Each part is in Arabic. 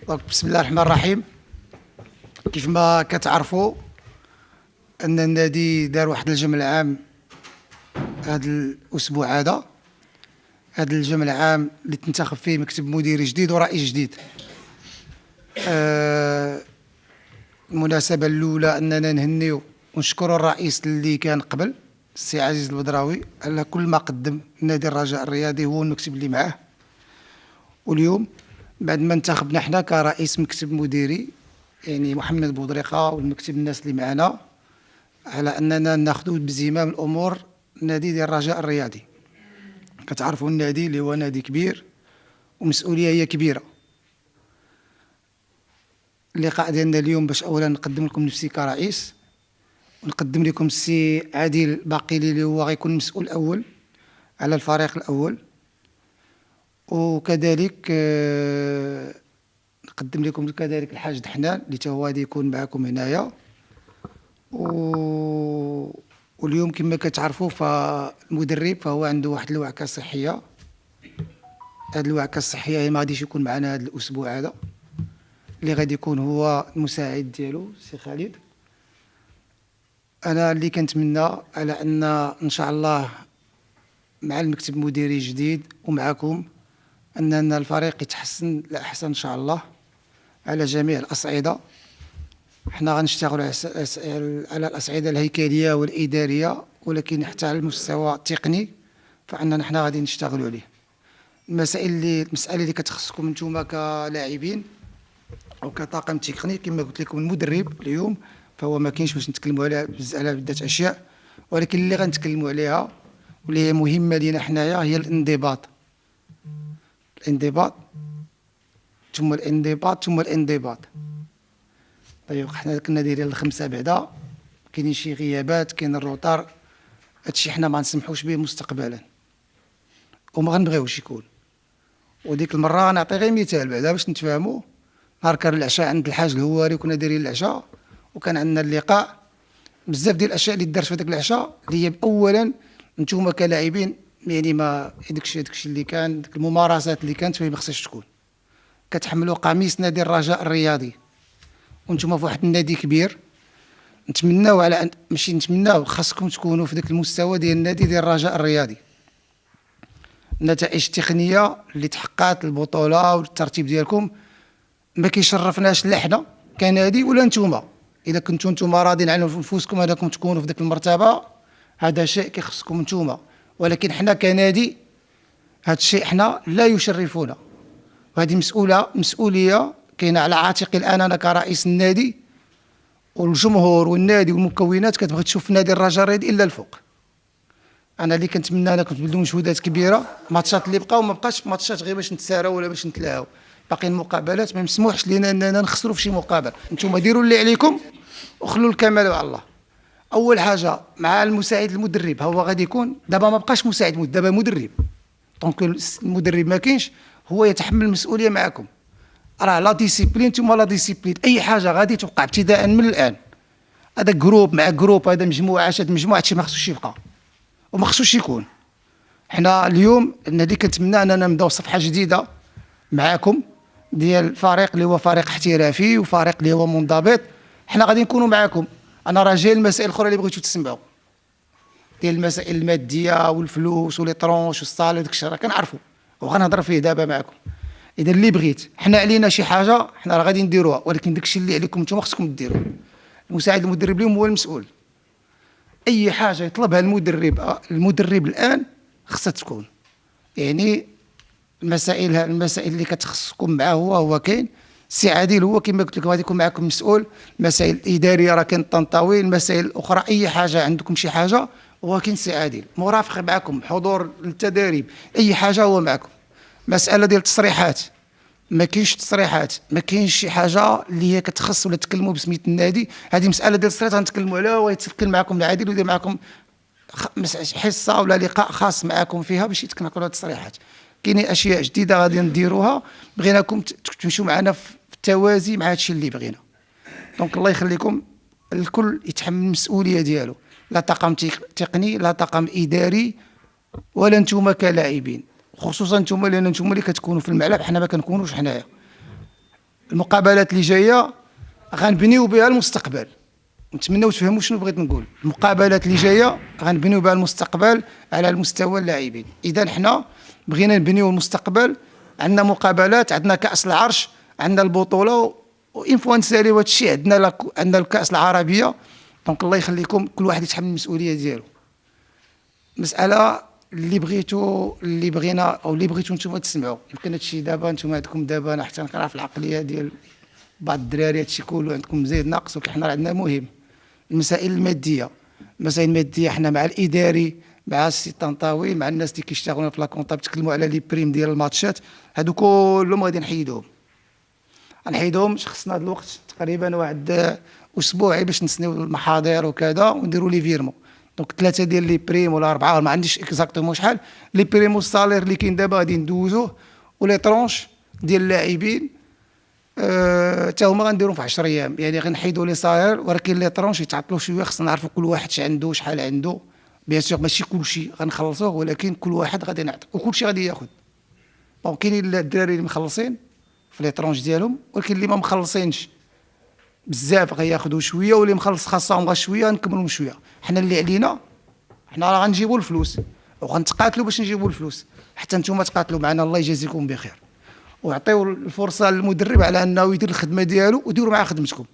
دونك بسم الله الرحمن الرحيم. كيف ما كتعرفوا ان النادي دار واحد الجمع العام هذا الاسبوع هذا الجمع العام اللي تنتخب فيه مكتب مديري جديد ورئيس جديد. المناسبة الأولى أننا نهنيو ونشكروا الرئيس اللي كان قبل السي عزيز البدراوي على كل ما قدم نادي الرجاء الرياضي هو المكتب اللي معاه. واليوم بعد ما انتخبنا حنا كرئيس مكتب مديري يعني محمد بودريقة والمكتب الناس اللي معنا على أننا ناخذوا بزمام الأمور نادي ديال الرجاء الرياضي. كتعرفوا النادي اللي هو نادي كبير ومسؤولية هي كبيرة. اللقاء ديالنا اليوم باش اولا نقدم لكم نفسي كرئيس ونقدم لكم السي عادل باقيلي اللي هو غيكون المسؤول الاول على الفريق الاول، وكذلك نقدم لكم كذلك الحاج دحنان اللي هو غادي يكون معكم هنايا. واليوم كما كتعرفوا فالمدرب فهو عنده واحد الوعكه صحيه. هذه الوعكه الصحيه هي ما غاديش يكون معنا هذا الاسبوع هذا، اللي غادي يكون هو المساعد ديالو سي خالد. انا اللي كنتمنى على ان شاء الله مع المكتب المديري الجديد ومعكم اننا الفريق يتحسن لاحسن ان شاء الله على جميع الاصعده. حنا غنشتغلوا على الاصعده الهيكليه والاداريه، ولكن حتى على المستوى التقني فاننا حنا غادي نشتغلوا عليه. المساله اللي كتخصكم نتوما كلاعبين او كطاقم تقني كما قلت لكم المدرب اليوم فهو ما كاينش باش نتكلموا على بزاف اشياء، ولكن اللي غنتكلموا عليها واللي هي مهمه لينا حنايا هي الانضباط ثم الانضباط ثم الانضباط. طيب حنا كنا دايرين الخمسه بعدا، كاينين شي غيابات، كاين الروتار، هادشي حنا ما نسمحوش به مستقبلا وما غنبغيوش يكون. وديك المره نعطي غير مثال بعدا باش نتفاهموا. نهار كان العشاء عند الحاج الهواري وكنا دايرين العشاء وكان عندنا اللقاء، بزاف ديال الاشياء اللي دارت في هذاك العشاء اللي هي اولا نتوما كلاعبين يعني ما داكشي اللي كان ديك الممارسات اللي كانت ما خصهاش تكون. كتحملوا قميص نادي الرجاء الرياضي وانتم في واحد النادي كبير. نتمناو على ماشي نتمناو، خاصكم تكونوا في ذاك المستوى ديال النادي ديال الرجاء الرياضي. النتائج التقنيه اللي تحققت البطوله والترتيب ديالكم ما كيشرفناش لا حنا كنادي ولا نتوما. اذا كنتوا نتوما راضين على نفوسكم انكم تكونوا في ديك المرتبه هذا شيء كيخصكم نتوما، ولكن حنا كنادي هذا الشيء حنا لا يشرفنا، وهذه مسؤوليه كاينه على عاتقي الان انا كرئيس النادي. والجمهور والنادي والمكونات كتبغي تشوف نادي الرجاء الرياضي الا الفوق. انا اللي كنتمنى انكم تبذلوا مجهودات كبيره. ماتشات اللي بقاو ما بقاش ماتشات غير باش نتساراو ولا باش نتلاهاو، باقي المقابلات ما مسموحش لينا اننا نخسروا في شي مقابل. انتم ديروا اللي عليكم وخلوا الكمال على الله. اول حاجه مع المساعد المدرب هو غادي يكون دابا ما بقاش مساعد دابا مدرب. دونك المدرب ما كاينش، هو يتحمل المسؤوليه معكم. راه لا ديسيبلين ثم لا ديسيبلين، اي حاجه غادي توقع ابتداء من الان. هذا جروب مع جروب، هذا مجموعه شاد مجموعه، هادشي ما خصوش يبقى وما خصوش يكون. حنا اليوم النادي كنتمنى اننا نبداو صفحه جديده معاكم ديال فريق اللي هو فريق احترافي وفريق اللي هو منضبط. حنا غادي نكونوا معاكم. انا راجل المسائل الاخرى اللي بغيتو تسمعوا ديال المسائل الماديه والفلوس ولي طرونش والصال وداك الشيء راه كنعرفوا وغنهضر فيه دابا معكم. اذا اللي بغيت حنا علينا شي حاجه حنا راه غادي نديروها، ولكن داك الشيء اللي عليكم نتوما خصكم ديروه. المساعد المدرب اليوم هو المسؤول. اي حاجه يطلبها المدرب الان خصها تكون يعني المسائل اللي كتخصكم معاه هو كاين. السي عادل هو كما قلت لكم غادي يكون معكم مسؤول. المسائل الاداريه راه كاين الطنطاوي، المسائل الاخرى اي حاجه عندكم شي حاجه هو كاين السي عادل مرافق معكم، حضور للتدريب، اي حاجه هو معكم. مساله ديال التصريحات ما كاينش تصريحات، ما كاينش شي حاجه اللي هي كتخص ولا تكلموا بسميه النادي. هذه مساله ديال التصريحات غنتكلموا عليها ويتسكن معكم العادل ويدير معكم حصه ولا لقاء خاص معكم فيها باش يتكلموا على التصريحات. كاينين اشياء جديده غادي نديروها، بغيناكم تمشيو معنا في التوازي مع هادشي اللي بغينا. دونك الله يخليكم، الكل يتحمل المسؤوليه ديالو، لا طاقم تقني لا طاقم اداري ولا نتوما كلاعبين، خصوصا نتوما لان نتوما اللي كتكونوا في الملعب، حنا ما كنكونوش حنايا. المقابلات اللي جايه غنبنيو بها المستقبل. نتمنوا تفهموا شنو بغيت نقول. المقابلات اللي جايه غنبنيو بها المستقبل على المستوى اللاعبين. اذا حنا بغينا نبنيو المستقبل، عندنا مقابلات، عندنا كاس العرش، عندنا البطوله، وان فوا نساليو هذا الشيء عندنا الكاس العربيه. دونك الله يخليكم كل واحد يتحمل المسؤوليه ديالو. مساله اللي بغينا او اللي بغيتو نتوما تسمعوا، يمكن هادشي دابا نتوما عندكم دابا، انا حتى كنعرف العقليه ديال بعض الدراري، هادشي كله عندكم زايد ناقص، ولكن حنا عندنا مهم المسائل الماديه. المسائل الماديه حنا مع الاداري، مع السي طنطاوي، مع الناس اللي كيشتغلوا في لاكونطا تكلموا على لي بريم ديال الماتشات، هادو كلهم غادي نحيدوهم. غنحيدوهم، خصنا هذا الوقت تقريبا واحد اسبوعي باش نسنيو المحاضر وكذا ونديروا لي فيرمون. دونك 3 ديال لي بريم ولا 4، ما عنديش اكزاكتومون شحال لي بريم والصالير اللي كاين دابا غادي ندوزوه، ولي طرونش ديال اللاعبين حتى هما غنديرهم في 10 ايام. يعني غنحيدوا لي صالير، ولكن لي طرونش يتعطلوا شويه، خصنا نعرفوا كل واحد اش عنده شحال عنده. بيان سور ماشي كلشي غنخلصوه، ولكن كل واحد غادي نعطي وكلشي غادي ياخذ. دونك كاينين الدراري اللي مخلصين في لي طرونش ديالهم، ولكن اللي ما مخلصينش بزاف غياخذوا شويه، واللي مخلص خاصهم غير شويه نكملوا شويه. حنا اللي علينا حنا راه غنجيبوا الفلوس وغنتقاتلوا باش نجيبوا الفلوس، حتى نتوما تقاتلوا معنا، الله يجازيكم بخير. وعطيو الفرصه للمدرب على انه يدير الخدمه ديالو وديروا معاه خدمتكم.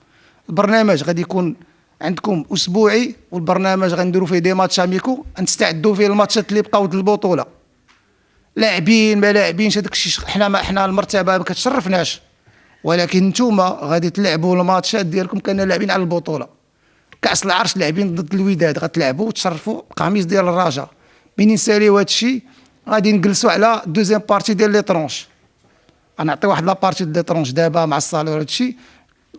البرنامج غادي يكون عندكم اسبوعي، والبرنامج غنديروا فيه دي ماتش اميكو، نستعدوا فيه الماتشات اللي بقاو د البطوله. لاعبين ما لاعبينش هذاك الشيء، حنا المرتبه ما كتشرفناش، ولكن نتوما غادي تلعبوا الماتشات ديالكم كنا لاعبين على البطوله. كاس العرش لاعبين ضد الوداد، غتلعبوا وتشرفوا القميص ديال الرجاء. منين نساليو هذا الشيء غادي نجلسوا على دوزيام بارتي ديال لي طرونش. غنعطي واحد لابارتي ديال لي طرونش دابا مع الصالير، هذا الشيء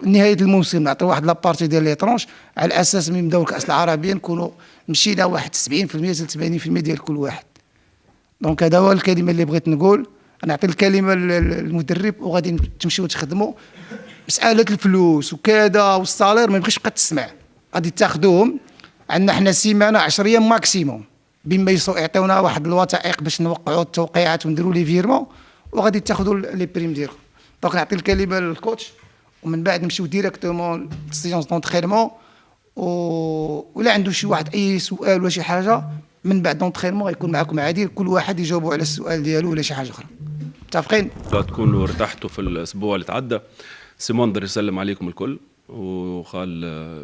نهايه الموسم نعطي واحد لابارتي ديال لي طرونش، على اساس من نبداو الكاس العربيه نكونوا مشينا واحد 70% حتى 80% ديال كل واحد. دونك هذا هو الكلمه اللي بغيت نقول. نعطي الكلمه للمدرب وغادي تمشيو تخدموا. مساله الفلوس وكذا والصالير ما يبغيش بقى تسمع، غادي تاخذوهم. عندنا حنا سيمانه 10 ايام ماكسيموم، بما يعطيونا واحد الوثائق باش نوقعوا التوقيعات ونديروا لي فيرمون، وغادي تاخذوا لي بريم ديالكم. دونك نعطي الكلمه للكوتش، ومن بعد نمشيو ديريكتومون للسيونس دونترينمون. ولا عنده شي واحد اي سؤال ولا شي حاجه من بعد دونترينمون غيكون معكم عادل، كل واحد يجاوبوا على السؤال ديالو ولا شي حاجه اخرى. متفقين؟ تكونوا ارتحتوا في الاسبوع اللي تعدى. سيموندر يسلم عليكم الكل، وقال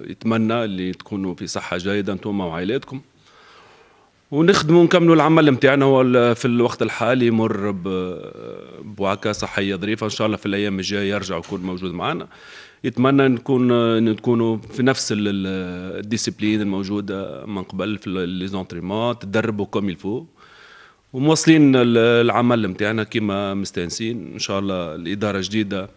يتمنى اللي تكونوا في صحه جيده انتم وعائلاتكم، ونخدموا ونكملوا العمل نتاعنا. هو في الوقت الحالي يمر بوعكه صحيه ظريفه، ان شاء الله في الايام الجايه يرجع ويكون موجود معنا. يتمنى نكونوا في نفس الديسيبلين الموجوده من قبل في لي زونطريمون، تدربوا كوم يلفو، ومواصلين العمل نتاعنا كما مستانسين. ان شاء الله الاداره الجديده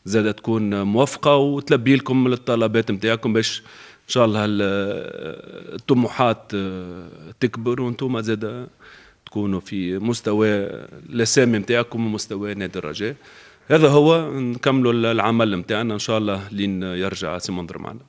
زادة تكون موفقه وتلبي لكم الطلبات نتاعكم، باش ان شاء الله الطموحات تكبر، وانتم زادة تكونوا في مستوى الاسامي نتاعكم ومستوى نادي الرجاء. هذا هو، نكملوا العمل نتاعنا ان شاء الله لين يرجع سيموندر معنا.